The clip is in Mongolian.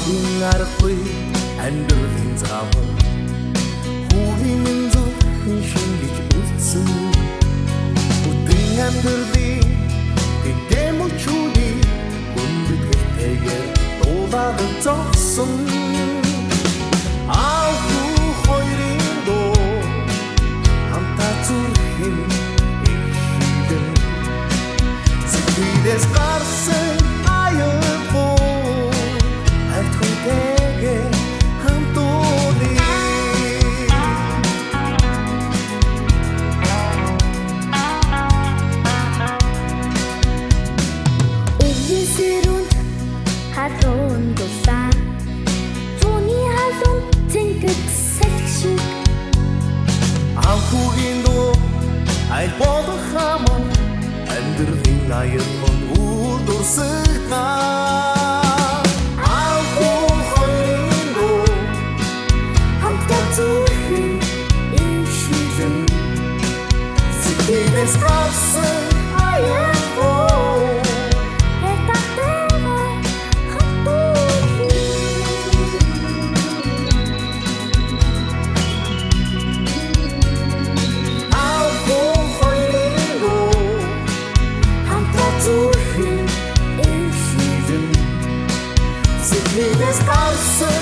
Having arахгүй амьдралын заавар Хүүгийн зүр шингэж үлдсэн Өдрийн амьдралын гэмөчүүдийг хүндэт гэртэйгээр дуулаад зогсон Аахуу хоёрын дуу хамтаа зүрхэн ихшигэн Сэтгэлээс гарсан Халуун дулаан Түүний халуун цэнгэг салхишиг Анхуугийн дуу аль болох хамаа амьдралын аяхан үрдүрсэгнаа Анхуу хоёрын дуу хамтаа зүрхэн ихшигэн Сэтгэлээс гарсан аяхан This house